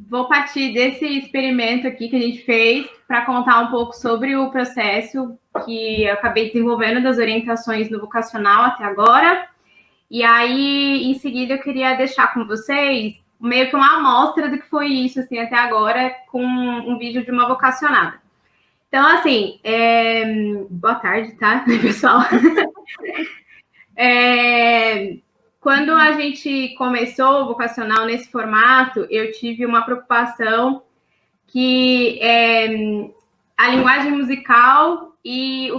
Vou partir desse experimento aqui que a gente fez para contar um pouco sobre o processo que eu acabei desenvolvendo das orientações no vocacional até agora. E aí, em seguida, eu queria deixar com vocês meio que uma amostra do que foi isso, assim, até agora, com um vídeo de uma vocacionada. Então, assim, boa tarde, tá, pessoal? Quando a gente começou o vocacional nesse formato, eu tive uma preocupação que a linguagem musical e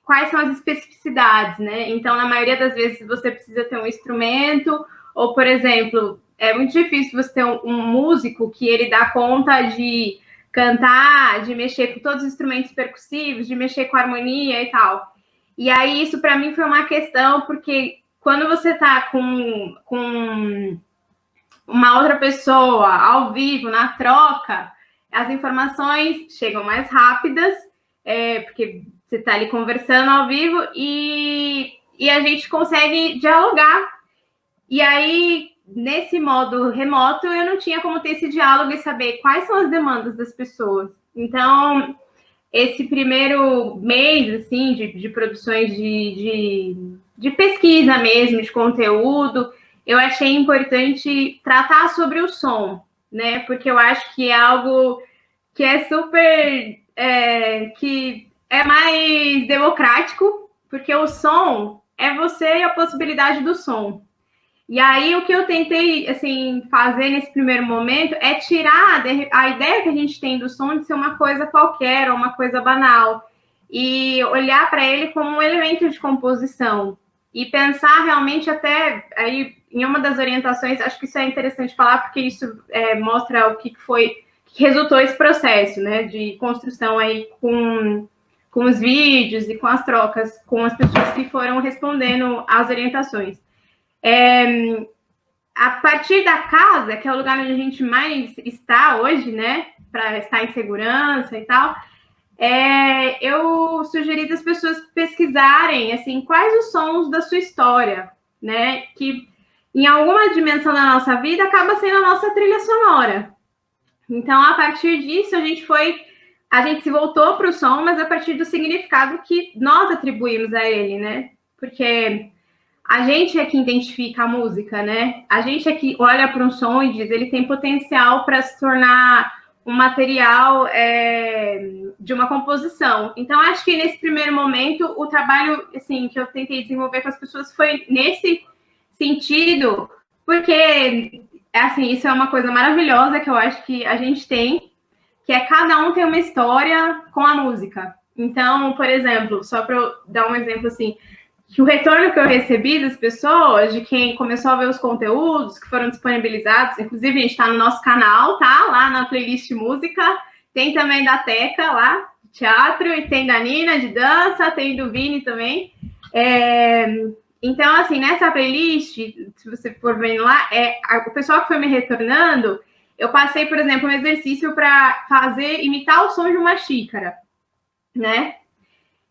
quais são as especificidades, né? Então, na maioria das vezes, você precisa ter um instrumento, ou, por exemplo, é muito difícil você ter um músico que ele dá conta de cantar, de mexer com todos os instrumentos percussivos, de mexer com a harmonia e tal. E aí, isso para mim foi uma questão, porque quando você está com uma outra pessoa ao vivo, na troca, as informações chegam mais rápidas, porque você está ali conversando ao vivo e a gente consegue dialogar. E aí, nesse modo remoto, eu não tinha como ter esse diálogo e saber quais são as demandas das pessoas. Então, esse primeiro mês, assim, de produções de pesquisa mesmo, de conteúdo, eu achei importante tratar sobre o som, né? Porque eu acho que é algo que é super... que é mais democrático, porque o som é você e a possibilidade do som. E aí, o que eu tentei, assim, fazer nesse primeiro momento é tirar a ideia que a gente tem do som de ser uma coisa qualquer, ou uma coisa banal, e olhar para ele como um elemento de composição. E pensar realmente até, aí, em uma das orientações, acho que isso é interessante falar, porque isso mostra o que resultou esse processo, né, de construção aí com os vídeos e com as trocas, com as pessoas que foram respondendo às orientações. A partir da casa, que é o lugar onde a gente mais está hoje, né, para estar em segurança e tal, eu sugeri das pessoas pesquisarem, assim, quais os sons da sua história, né, que em alguma dimensão da nossa vida acaba sendo a nossa trilha sonora. Então, a partir disso, a gente se voltou para o som, mas a partir do significado que nós atribuímos a ele, né, porque a gente é que identifica a música, né? A gente é que olha para um som e diz, ele tem potencial para se tornar um material de uma composição. Então, acho que nesse primeiro momento, o trabalho, assim, que eu tentei desenvolver com as pessoas foi nesse sentido, porque, assim, isso é uma coisa maravilhosa que eu acho que a gente tem, que é cada um tem uma história com a música. Então, por exemplo, só para eu dar um exemplo, assim, que o retorno que eu recebi das pessoas, de quem começou a ver os conteúdos que foram disponibilizados, inclusive a gente está no nosso canal, tá? Lá na playlist música, tem também da Teca lá, teatro, e tem da Nina, de dança, tem do Vini também. Então, assim, nessa playlist, se você for vendo lá, o pessoal que foi me retornando, eu passei, por exemplo, um exercício para imitar o som de uma xícara, né?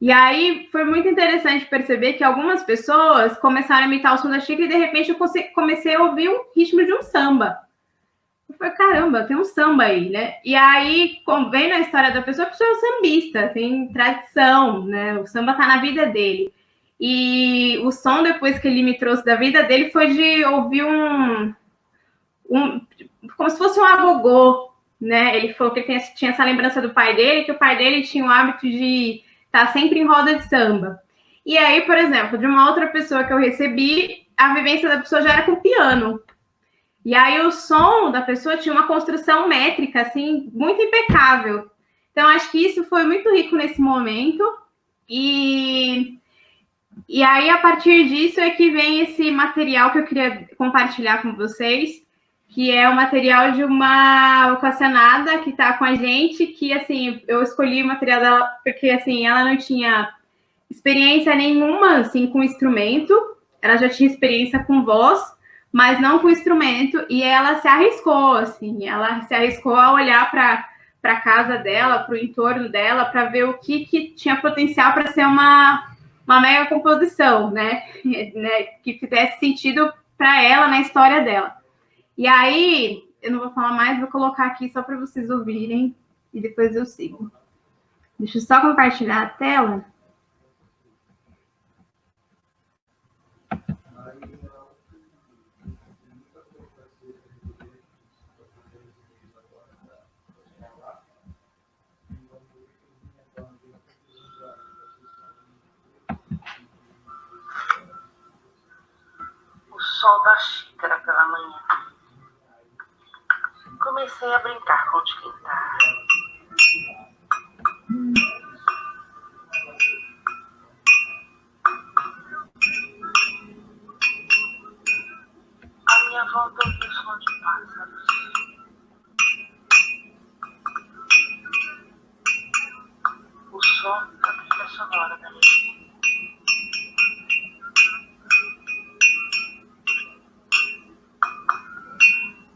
E aí foi muito interessante perceber que algumas pessoas começaram a imitar o som da xícara e, de repente, eu comecei a ouvir um ritmo de um samba. Eu falei, caramba, tem um samba aí, né? E aí, vendo a história da pessoa, a pessoa é um sambista, tem tradição, né? O samba tá na vida dele. E o som, depois que ele me trouxe da vida dele, foi de ouvir como se fosse um agogô, né? Ele falou que ele tinha essa lembrança do pai dele, que o pai dele tinha o hábito de estar sempre em roda de samba. E aí, por exemplo, de uma outra pessoa que eu recebi, a vivência da pessoa já era com piano. E aí o som da pessoa tinha uma construção métrica, assim, muito impecável. Então, acho que isso foi muito rico nesse momento. E aí, a partir disso, é que vem esse material que eu queria compartilhar com vocês, que é o material de uma vocacionada que está com a gente, que, assim, eu escolhi o material dela porque, assim, ela não tinha experiência nenhuma, assim, com instrumento, ela já tinha experiência com voz, mas não com instrumento, e ela se arriscou, assim, ela se arriscou a olhar para a casa dela, para o entorno dela, para ver o que tinha potencial para ser uma mega composição, né, que fizesse sentido para ela na história dela. E aí, eu não vou falar mais, vou colocar aqui só para vocês ouvirem e depois eu sigo. Deixa eu só compartilhar a tela. O sol da xícara pela manhã. Comecei a brincar com o esquentar. A minha volta ouvi o som de pássaros. O som da trilha sonora da minha.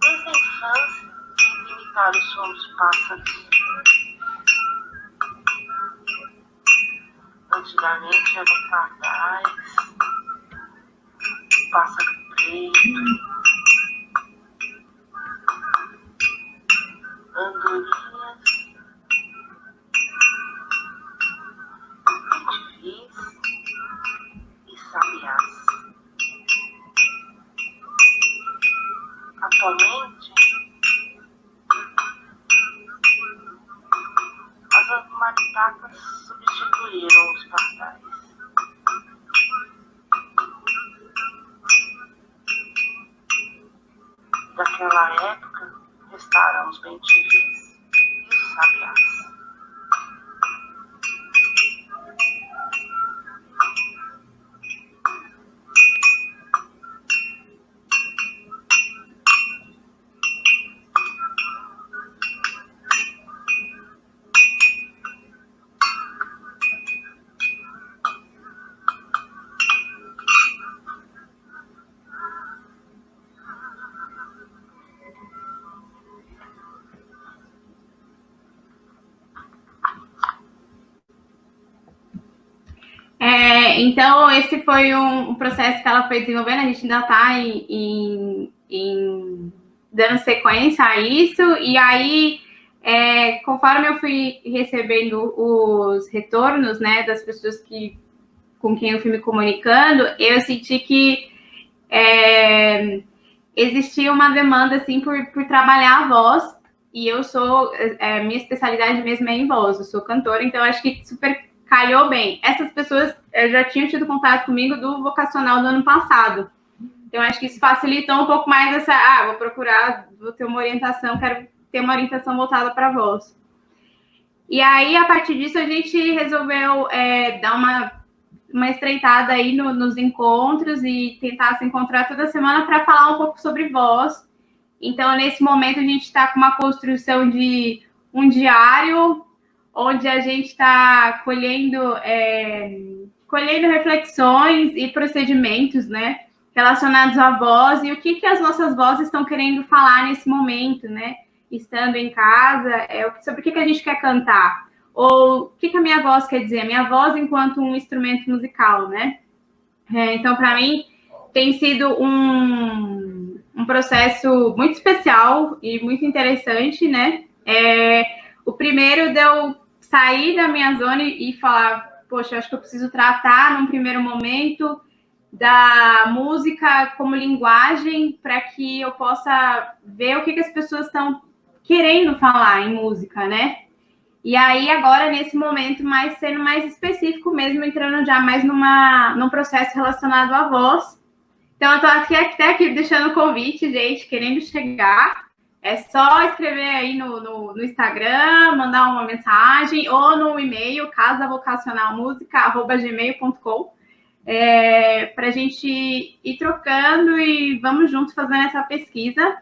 Desde a infância, tento imitar o som dos pássaros. Antigamente eram pardais, pássaro preto, andorinhas, bentivis e sabiás. Atualmente, as maritatas substituíram os pardais. Daquela época, restaram os bentivis e os sabiás. Então, esse foi um processo que ela foi desenvolvendo, a gente ainda está dando sequência a isso, e aí, conforme eu fui recebendo os retornos, né, das pessoas com quem eu fui me comunicando, eu senti que existia uma demanda, assim, por trabalhar a voz, e eu sou, minha especialidade mesmo é em voz, eu sou cantora, então acho que super calhou bem. Essas pessoas já tinham tido contato comigo do vocacional do ano passado. Então, acho que isso facilitou um pouco mais essa... vou procurar, vou ter uma orientação, quero ter uma orientação voltada para a voz. E aí, a partir disso, a gente resolveu dar uma estreitada aí nos encontros e tentar se encontrar toda semana para falar um pouco sobre voz. Então, nesse momento, a gente está com uma construção de um diário onde a gente está colhendo reflexões e procedimentos, né, relacionados à voz e o que as nossas vozes estão querendo falar nesse momento, né, estando em casa, sobre o que a gente quer cantar, ou o que a minha voz quer dizer, a minha voz enquanto um instrumento musical, né. Então, para mim, tem sido um processo muito especial e muito interessante, né. O primeiro deu sair da minha zona e falar, poxa, acho que eu preciso tratar num primeiro momento da música como linguagem para que eu possa ver o que as pessoas estão querendo falar em música, né? E aí, agora, nesse momento, sendo mais específico mesmo, entrando já mais num processo relacionado à voz. Então, eu estou até aqui deixando o convite, gente, querendo chegar. É só escrever aí no Instagram, mandar uma mensagem ou no e-mail, casavocacionalmusica@gmail.com, para a gente ir trocando e vamos juntos fazendo essa pesquisa.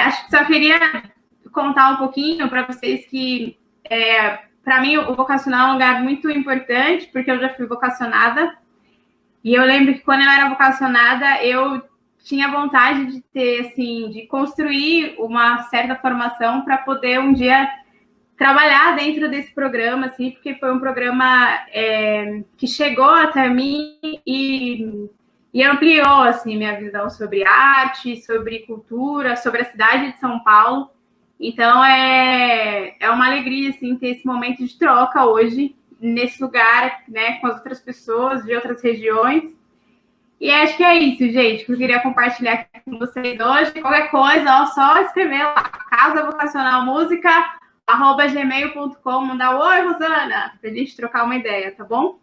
Acho que só queria contar um pouquinho para vocês que, para mim, o vocacional é um lugar muito importante, porque eu já fui vocacionada. E eu lembro que quando eu era vocacionada, eu tinha vontade de ter, assim, de construir uma certa formação para poder um dia trabalhar dentro desse programa, assim, porque foi um programa que chegou até mim e e ampliou, assim, minha visão sobre arte, sobre cultura, sobre a cidade de São Paulo. Então, é uma alegria, assim, ter esse momento de troca hoje, nesse lugar, né, com as outras pessoas de outras regiões. E acho que é isso, gente, que eu queria compartilhar aqui com vocês hoje. Qualquer coisa, ó, só escrever lá, Casa Vocacional Música, @gmail.com, mandar oi, Rosana, pra gente trocar uma ideia, tá bom?